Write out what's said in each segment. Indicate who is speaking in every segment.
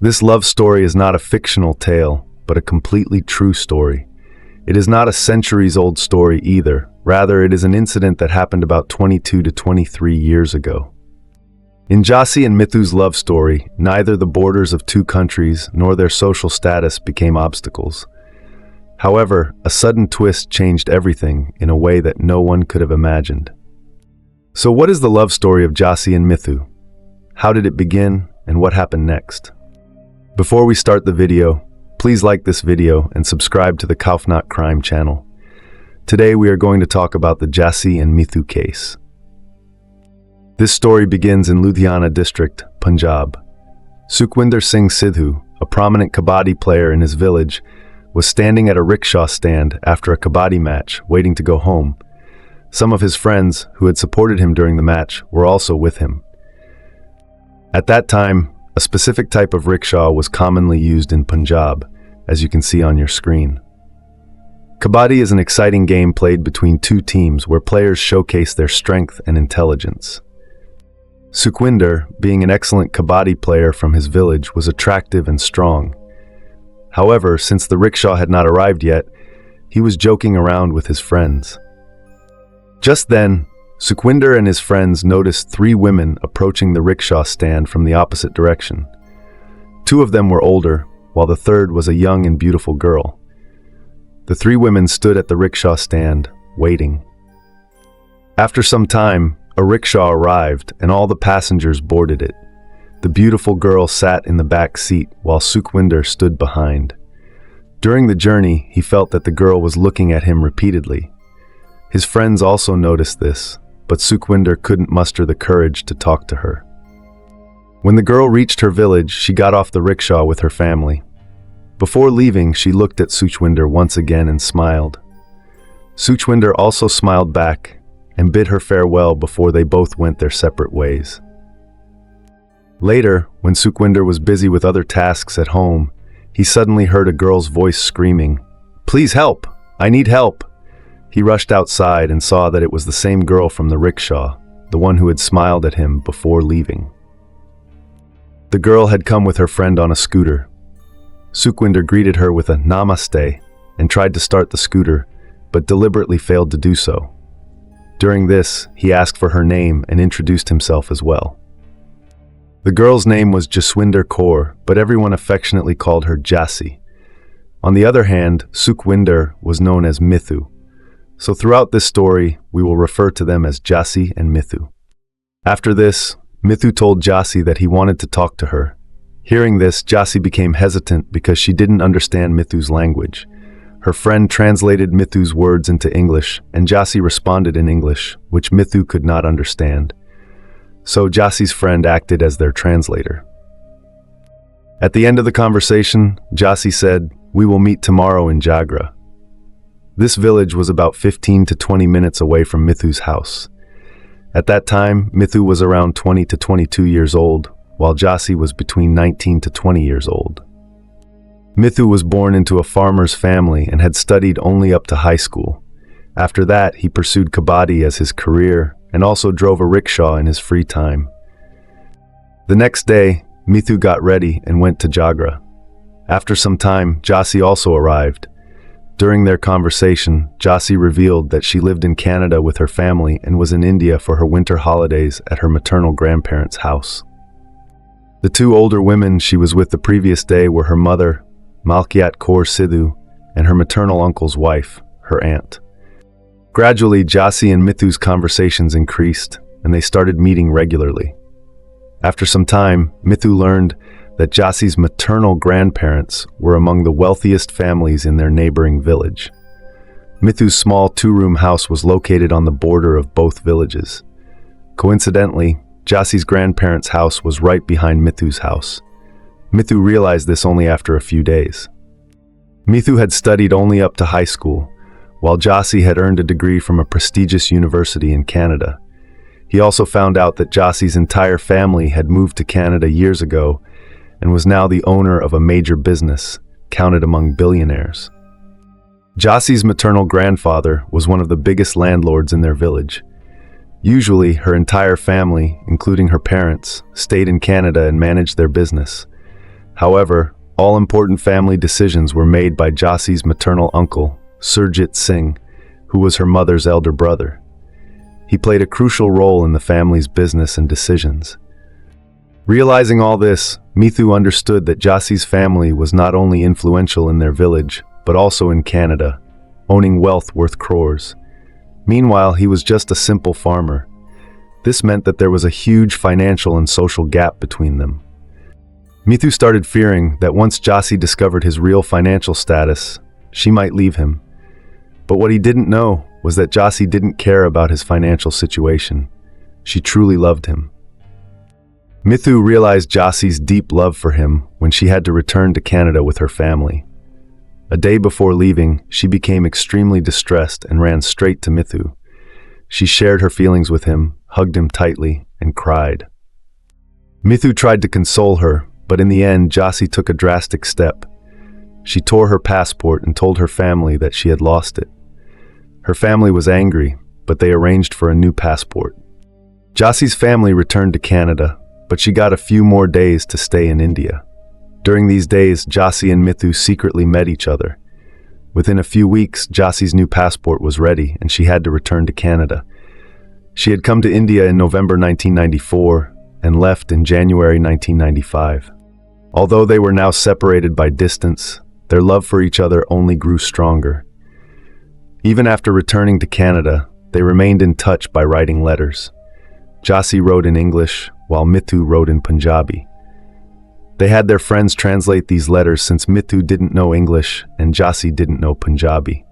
Speaker 1: This love story is not a fictional tale, but a completely true story. It is not a centuries-old story either. Rather, it is an incident that happened about 22 to 23 years ago. In Jassi and Mithu's love story, neither the borders of two countries nor their social status became obstacles. However, a sudden twist changed everything in a way that no one could have imagined. So what is the love story of Jassi and Mithu? How did it begin, and what happened next? Before we start the video, please like this video and subscribe to the Kaufnat Crime channel. Today we are going to talk about the Jassi and Mithu case. This story begins in Ludhiana district, Punjab. Sukhwinder Singh Sidhu, a prominent kabaddi player in his village, was standing at a rickshaw stand after a kabaddi match, waiting to go home. Some of his friends, who had supported him during the match, were also with him. At that time, a specific type of rickshaw was commonly used in Punjab, as you can see on your screen. Kabaddi is an exciting game played between two teams where players showcase their strength and intelligence. Sukhwinder, being an excellent kabaddi player from his village, was attractive and strong. However, since the rickshaw had not arrived yet, he was joking around with his friends. Just then, Sukhwinder and his friends noticed three women approaching the rickshaw stand from the opposite direction. Two of them were older, while the third was a young and beautiful girl. The three women stood at the rickshaw stand, waiting. After some time, a rickshaw arrived and all the passengers boarded it. The beautiful girl sat in the back seat while Sukhwinder stood behind. During the journey, he felt that the girl was looking at him repeatedly. His friends also noticed this, but Sukhwinder couldn't muster the courage to talk to her. When the girl reached her village, she got off the rickshaw with her family. Before leaving, she looked at Sukhwinder once again and smiled. Sukhwinder also smiled back and bid her farewell before they both went their separate ways. Later, when Sukhwinder was busy with other tasks at home, he suddenly heard a girl's voice screaming, "Please help! I need help!" He rushed outside and saw that it was the same girl from the rickshaw, the one who had smiled at him before leaving. The girl had come with her friend on a scooter. Sukhwinder greeted her with a "Namaste" and tried to start the scooter, but deliberately failed to do so. During this, he asked for her name and introduced himself as well. The girl's name was Jaswinder Kaur, but everyone affectionately called her Jassi. On the other hand, Sukhwinder was known as Mithu. So throughout this story, we will refer to them as Jassi and Mithu. After this, Mithu told Jassi that he wanted to talk to her. Hearing this, Jassi became hesitant because she didn't understand Mithu's language. Her friend translated Mithu's words into English, and Jassi responded in English, which Mithu could not understand. So Jassi's friend acted as their translator. At the end of the conversation, Jassi said, "We will meet tomorrow in Jagra." This village was about 15 to 20 minutes away from Mithu's house. At that time, Mithu was around 20 to 22 years old, while Jassi was between 19 to 20 years old. Mithu was born into a farmer's family and had studied only up to high school. After that, he pursued kabaddi as his career and also drove a rickshaw in his free time. The next day, Mithu got ready and went to Jagra. After some time, Jassi also arrived. During their conversation, Jassi revealed that she lived in Canada with her family and was in India for her winter holidays at her maternal grandparents' house. The two older women she was with the previous day were her mother, Malkiat Kaur Sidhu, and her maternal uncle's wife, her aunt. Gradually, Jassi and Mithu's conversations increased, and they started meeting regularly. After some time, Mithu learned that Jassi's maternal grandparents were among the wealthiest families in their neighboring village. Mithu's small two-room house was located on the border of both villages. Coincidentally, Jassi's grandparents' house was right behind Mithu's house. Mithu realized this only after a few days. Mithu had studied only up to high school, while Jassi had earned a degree from a prestigious university in Canada. He also found out that Jassi's entire family had moved to Canada years ago and was now the owner of a major business, counted among billionaires. Jassi's maternal grandfather was one of the biggest landlords in their village. Usually, her entire family, including her parents, stayed in Canada and managed their business. However, all important family decisions were made by Jassi's maternal uncle, Surjit Singh, who was her mother's elder brother. He played a crucial role in the family's business and decisions. Realizing all this, Mithu understood that Jassi's family was not only influential in their village, but also in Canada, owning wealth worth crores. Meanwhile, he was just a simple farmer. This meant that there was a huge financial and social gap between them. Mithu started fearing that once Jassi discovered his real financial status, she might leave him. But what he didn't know was that Jassi didn't care about his financial situation. She truly loved him. Mithu realized Jassi's deep love for him when she had to return to Canada with her family. A day before leaving, she became extremely distressed and ran straight to Mithu. She shared her feelings with him, hugged him tightly, and cried. Mithu tried to console her, but in the end, Jassi took a drastic step. She tore her passport and told her family that she had lost it. Her family was angry, but they arranged for a new passport. Jassi's family returned to Canada, but she got a few more days to stay in India. During these days, Jassi and Mithu secretly met each other. Within a few weeks, Jassi's new passport was ready, and she had to return to Canada. She had come to India in November 1994 and left in January 1995. Although they were now separated by distance, their love for each other only grew stronger. Even after returning to Canada, they remained in touch by writing letters. Jassi wrote in English, while Mithu wrote in Punjabi. They had their friends translate these letters since Mithu didn't know English and Jassi didn't know Punjabi.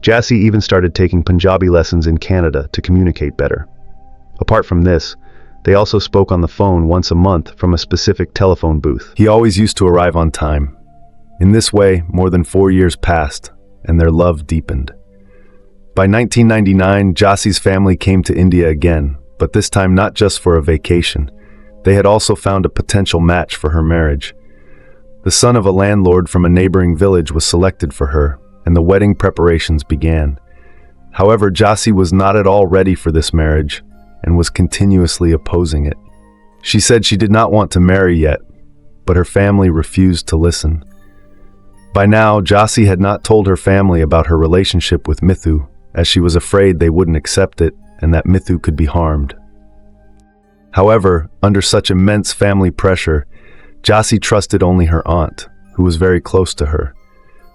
Speaker 1: Jassi even started taking Punjabi lessons in Canada to communicate better. Apart from this, they also spoke on the phone once a month from a specific telephone booth. He always used to arrive on time. In this way, more than 4 years passed, and their love deepened. By 1999, Jassi's family came to India again, but this time not just for a vacation. They had also found a potential match for her marriage. The son of a landlord from a neighboring village was selected for her, and the wedding preparations began. However, Jassi was not at all ready for this marriage and was continuously opposing it. She said she did not want to marry yet, but her family refused to listen. By now, Jassi had not told her family about her relationship with Mithu, as she was afraid they wouldn't accept it and that Mithu could be harmed. However, under such immense family pressure, Jassi trusted only her aunt, who was very close to her.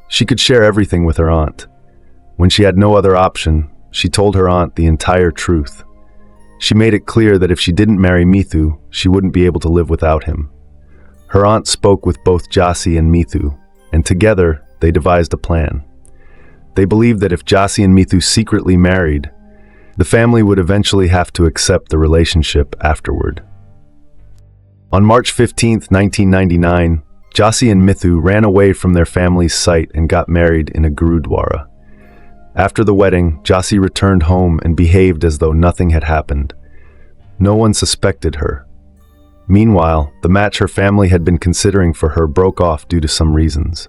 Speaker 1: She could share everything with her aunt. When she had no other option, she told her aunt the entire truth. She made it clear that if she didn't marry Mithu, she wouldn't be able to live without him. Her aunt spoke with both Jassi and Mithu, and together they devised a plan. They believed that if Jassi and Mithu secretly married, the family would eventually have to accept the relationship afterward. On March 15, 1999, Jassi and Mithu ran away from their family's site and got married in a Gurudwara. After the wedding, Jassi returned home and behaved as though nothing had happened. No one suspected her. Meanwhile, the match her family had been considering for her broke off due to some reasons.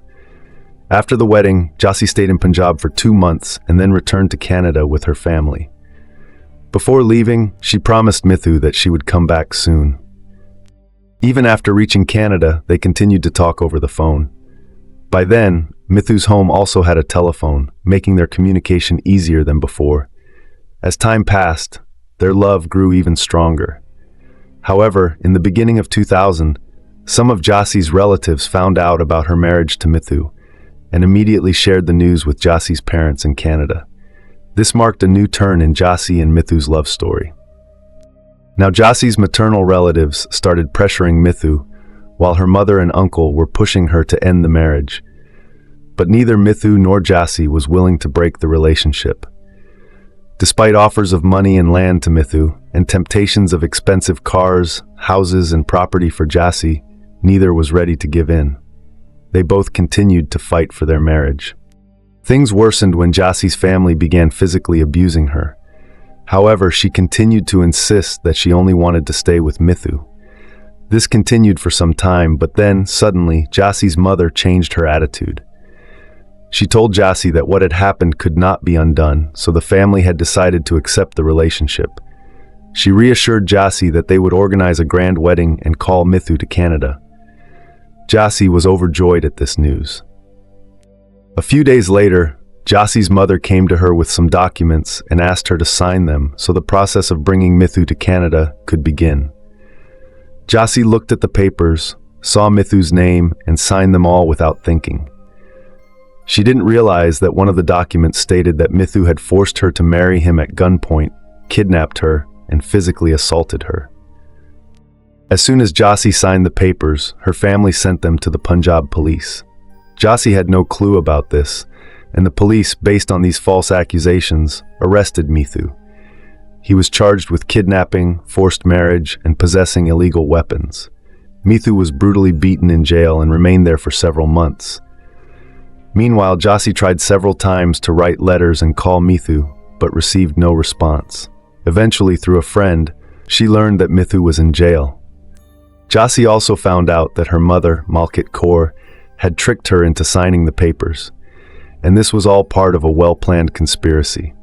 Speaker 1: After the wedding, Jassi stayed in Punjab for 2 months and then returned to Canada with her family. Before leaving, she promised Mithu that she would come back soon. Even after reaching Canada, they continued to talk over the phone. By then, Mithu's home also had a telephone, making their communication easier than before. As time passed, their love grew even stronger. However, in the beginning of 2000, some of Jassi's relatives found out about her marriage to Mithu and immediately shared the news with Jassi's parents in Canada. This marked a new turn in Jassi and Mithu's love story. Now Jassi's maternal relatives started pressuring Mithu, while her mother and uncle were pushing her to end the marriage. But neither Mithu nor Jassi was willing to break the relationship. Despite offers of money and land to Mithu, and temptations of expensive cars, houses, and property for Jassi, neither was ready to give in. They both continued to fight for their marriage. Things worsened when Jassi's family began physically abusing her. However, she continued to insist that she only wanted to stay with Mithu. This continued for some time, but then, suddenly, Jassi's mother changed her attitude. She told Jassi that what had happened could not be undone, so the family had decided to accept the relationship. She reassured Jassi that they would organize a grand wedding and call Mithu to Canada. Jassi was overjoyed at this news. A few days later, Jassi's mother came to her with some documents and asked her to sign them so the process of bringing Mithu to Canada could begin. Jassi looked at the papers, saw Mithu's name, and signed them all without thinking. She didn't realize that one of the documents stated that Mithu had forced her to marry him at gunpoint, kidnapped her, and physically assaulted her. As soon as Jassi signed the papers, her family sent them to the Punjab police. Jassi had no clue about this, and the police, based on these false accusations, arrested Mithu. He was charged with kidnapping, forced marriage, and possessing illegal weapons. Mithu was brutally beaten in jail and remained there for several months. Meanwhile, Jassi tried several times to write letters and call Mithu, but received no response. Eventually, through a friend, she learned that Mithu was in jail. Jassi also found out that her mother, Malkit Kaur, had tricked her into signing the papers, and this was all part of a well-planned conspiracy.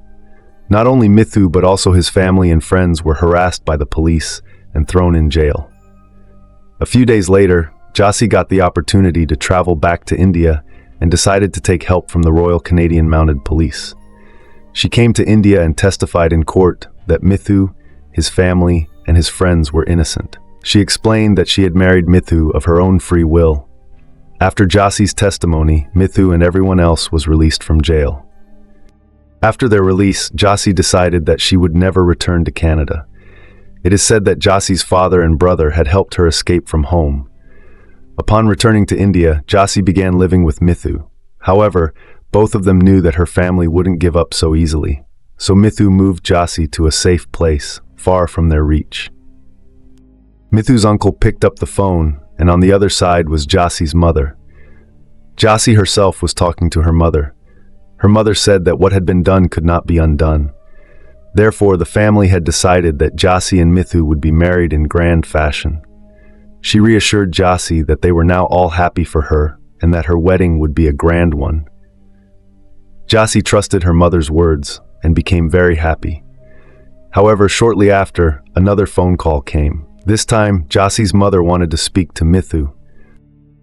Speaker 1: Not only Mithu but also his family and friends were harassed by the police and thrown in jail. A few days later, Jassi got the opportunity to travel back to India and decided to take help from the Royal Canadian Mounted Police. She came to India and testified in court that Mithu, his family, and his friends were innocent. She explained that she had married Mithu of her own free will. After Jassi's testimony, Mithu and everyone else was released from jail. After their release, Jassi decided that she would never return to Canada. It is said that Jassi's father and brother had helped her escape from home. Upon returning to India, Jassi began living with Mithu. However, both of them knew that her family wouldn't give up so easily. So Mithu moved Jassi to a safe place, far from their reach. Mithu's uncle picked up the phone, and on the other side was Jassi's mother. Jassi herself was talking to her mother. Her mother said that what had been done could not be undone. Therefore, the family had decided that Jassi and Mithu would be married in grand fashion. She reassured Jassi that they were now all happy for her and that her wedding would be a grand one. Jassi trusted her mother's words and became very happy. However, shortly after, another phone call came. This time, Jassi's mother wanted to speak to Mithu.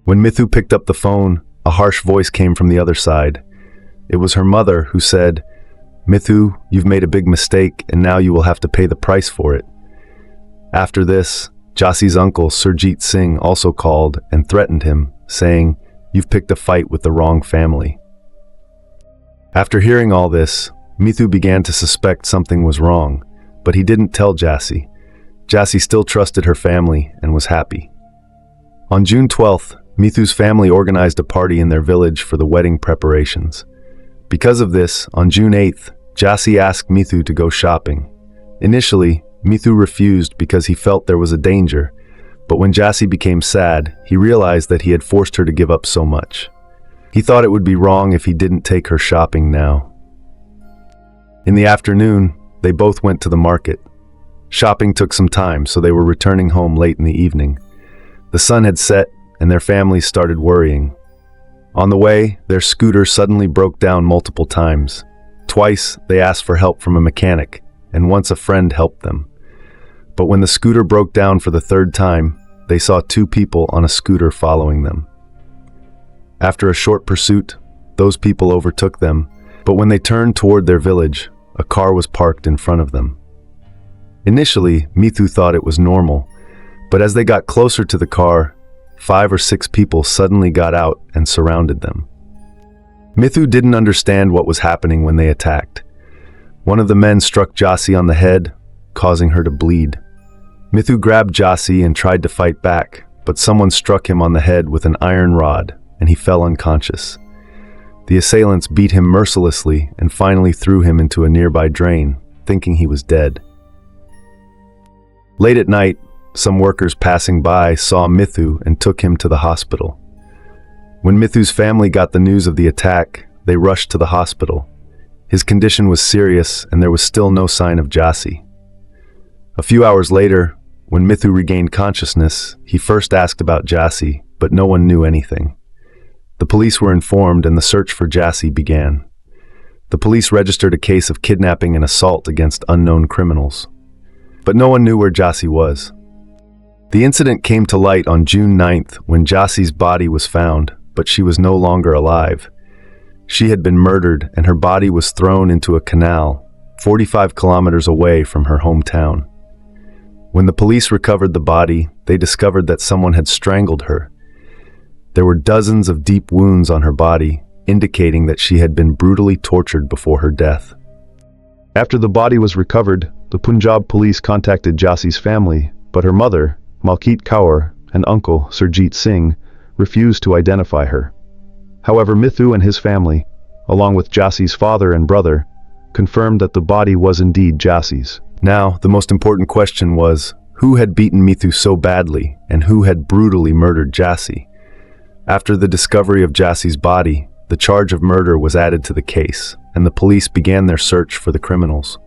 Speaker 1: When Mithu picked up the phone, a harsh voice came from the other side. It was her mother who said, "Mithu, you've made a big mistake and now you will have to pay the price for it." After this, Jassi's uncle, Surjit Singh, also called and threatened him, saying, "You've picked a fight with the wrong family." After hearing all this, Mithu began to suspect something was wrong, but he didn't tell Jassi. Jassi still trusted her family and was happy. On June 12th, Mithu's family organized a party in their village for the wedding preparations. Because of this, on June 8th, Jassi asked Mithu to go shopping. Initially, Mithu refused because he felt there was a danger, but when Jassi became sad, he realized that he had forced her to give up so much. He thought it would be wrong if he didn't take her shopping now. In the afternoon, they both went to the market. Shopping took some time, so they were returning home late in the evening. The sun had set, and their families started worrying. On the way, their scooter suddenly broke down multiple times. Twice, they asked for help from a mechanic, and once a friend helped them. But when the scooter broke down for the third time, they saw two people on a scooter following them. After a short pursuit, those people overtook them, but when they turned toward their village, a car was parked in front of them. Initially, Mithu thought it was normal, but as they got closer to the car, 5 or 6 people suddenly got out and surrounded them. Mithu didn't understand what was happening when they attacked. One of the men struck Jassi on the head, causing her to bleed. Mithu grabbed Jassi and tried to fight back, but someone struck him on the head with an iron rod, and he fell unconscious. The assailants beat him mercilessly and finally threw him into a nearby drain, thinking he was dead. Late at night, some workers passing by saw Mithu and took him to the hospital. When Mithu's family got the news of the attack, they rushed to the hospital. His condition was serious and there was still no sign of Jassi. A few hours later, when Mithu regained consciousness, he first asked about Jassi, but no one knew anything. The police were informed and the search for Jassi began. The police registered a case of kidnapping and assault against unknown criminals. But no one knew where Jassi was. The incident came to light on June 9th when Jassi's body was found, but she was no longer alive. She had been murdered and her body was thrown into a canal 45 kilometers away from her hometown. When the police recovered the body, they discovered that someone had strangled her. There were dozens of deep wounds on her body, indicating that she had been brutally tortured before her death. After the body was recovered, the Punjab police contacted Jassi's family, but her mother, Malkit Kaur, and uncle, Surjit Singh, refused to identify her. However, Mithu and his family, along with Jassi's father and brother, confirmed that the body was indeed Jassi's. Now, the most important question was, who had beaten Mithu so badly, and who had brutally murdered Jassi? After the discovery of Jassi's body, the charge of murder was added to the case, and the police began their search for the criminals.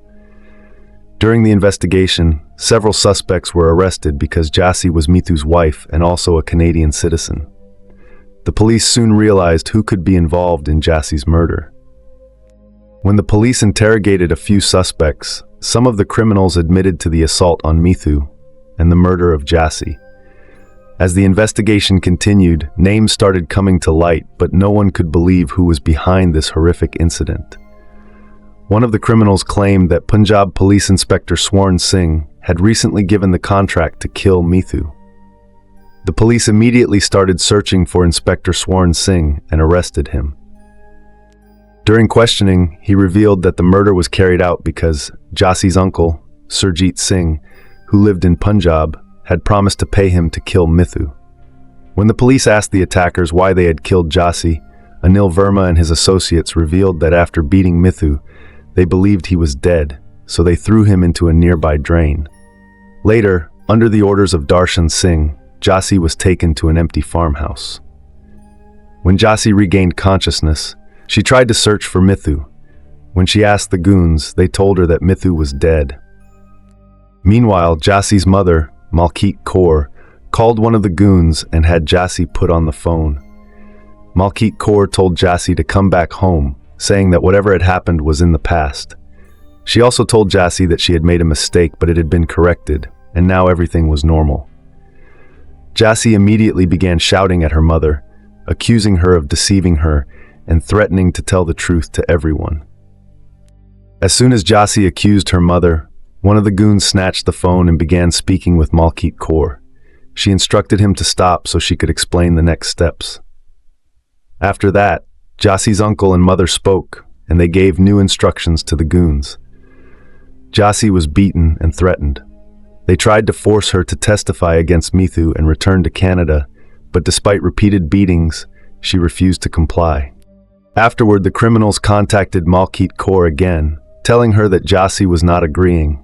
Speaker 1: During the investigation, several suspects were arrested because Jassi was Mithu's wife and also a Canadian citizen. The police soon realized who could be involved in Jassi's murder. When the police interrogated a few suspects, some of the criminals admitted to the assault on Mithu and the murder of Jassi. As the investigation continued, names started coming to light, but no one could believe who was behind this horrific incident. One of the criminals claimed that Punjab Police Inspector Swarn Singh had recently given the contract to kill Mithu. The police immediately started searching for Inspector Swarn Singh and arrested him. During questioning, he revealed that the murder was carried out because Jassi's uncle, Surjit Singh, who lived in Punjab, had promised to pay him to kill Mithu. When the police asked the attackers why they had killed Jassi, Anil Verma and his associates revealed that after beating Mithu, they believed he was dead, so they threw him into a nearby drain. Later, under the orders of Darshan Singh, Jassi was taken to an empty farmhouse. When Jassi regained consciousness, she tried to search for Mithu. When she asked the goons, they told her that Mithu was dead. Meanwhile, Jassi's mother, Malkit Kaur, called one of the goons and had Jassi put on the phone. Malkit Kaur told Jassi to come back home, saying that whatever had happened was in the past. She also told Jassi that she had made a mistake, but it had been corrected, and now everything was normal. Jassi immediately began shouting at her mother, accusing her of deceiving her and threatening to tell the truth to everyone. As soon as Jassi accused her mother, one of the goons snatched the phone and began speaking with Malkit Kaur. She instructed him to stop so she could explain the next steps. After that, Jassi's uncle and mother spoke, and they gave new instructions to the goons. Jassi was beaten and threatened. They tried to force her to testify against Mithu and return to Canada, but despite repeated beatings, she refused to comply. Afterward, the criminals contacted Malkit Kaur again, telling her that Jassi was not agreeing.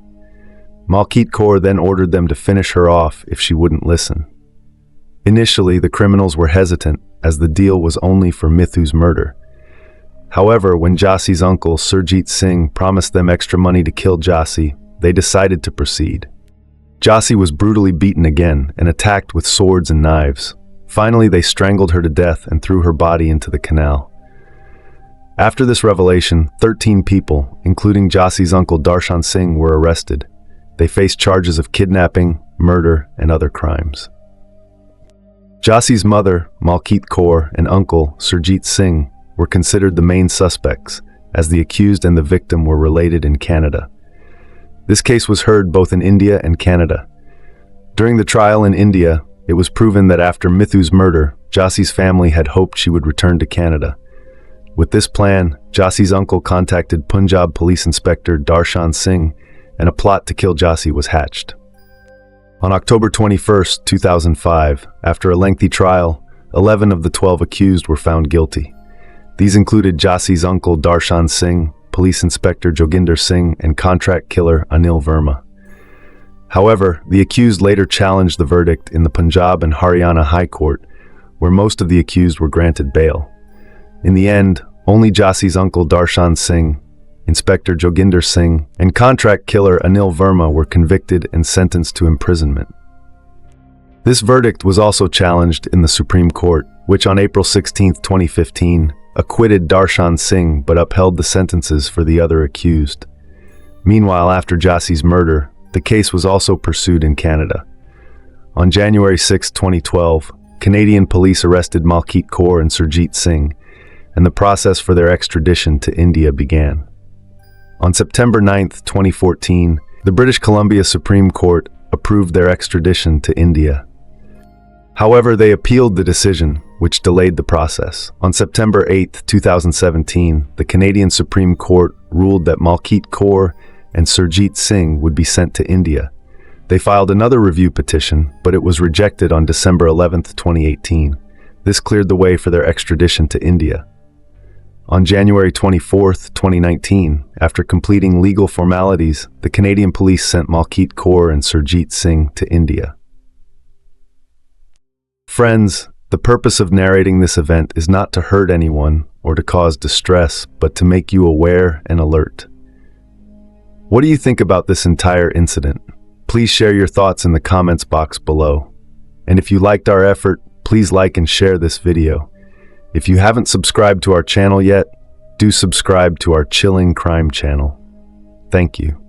Speaker 1: Malkit Kaur then ordered them to finish her off if she wouldn't listen. Initially, the criminals were hesitant, as the deal was only for Mithu's murder. However, when Jassi's uncle, Surjit Singh, promised them extra money to kill Jassi, they decided to proceed. Jassi was brutally beaten again and attacked with swords and knives. Finally, they strangled her to death and threw her body into the canal. After this revelation, 13 people, including Jassi's uncle Darshan Singh, were arrested. They faced charges of kidnapping, murder, and other crimes. Jassi's mother, Malkit Kaur, and uncle, Surjit Singh, were considered the main suspects, as the accused and the victim were related in Canada. This case was heard both in India and Canada. During the trial in India, it was proven that after Mithu's murder, Jassi's family had hoped she would return to Canada. With this plan, Jassi's uncle contacted Punjab Police Inspector Darshan Singh, and a plot to kill Jassi was hatched. On October 21, 2005, after a lengthy trial, 11 of the 12 accused were found guilty. These included Jassi's uncle Darshan Singh, Police Inspector Joginder Singh, and contract killer Anil Verma. However, the accused later challenged the verdict in the Punjab and Haryana High Court, where most of the accused were granted bail. In the end, only Jassi's uncle Darshan Singh, Inspector Joginder Singh, and contract killer Anil Verma were convicted and sentenced to imprisonment. This verdict was also challenged in the Supreme Court, which on April 16, 2015, acquitted Darshan Singh but upheld the sentences for the other accused. Meanwhile, after Jassi's murder, the case was also pursued in Canada. On January 6, 2012, Canadian police arrested Malkeet Kaur and Surjit Singh, and the process for their extradition to India began. On September 9, 2014, the British Columbia Supreme Court approved their extradition to India. However, they appealed the decision, which delayed the process. On September 8, 2017, the Canadian Supreme Court ruled that Malkeet Kaur and Surjit Singh would be sent to India. They filed another review petition, but it was rejected on December 11, 2018. This cleared the way for their extradition to India. On January 24, 2019, after completing legal formalities, the Canadian police sent Malkeet Kaur and Surjit Singh to India. Friends, the purpose of narrating this event is not to hurt anyone or to cause distress, but to make you aware and alert. What do you think about this entire incident? Please share your thoughts in the comments box below. And if you liked our effort, please like and share this video. If you haven't subscribed to our channel yet, do subscribe to our Chilling Crime channel. Thank you.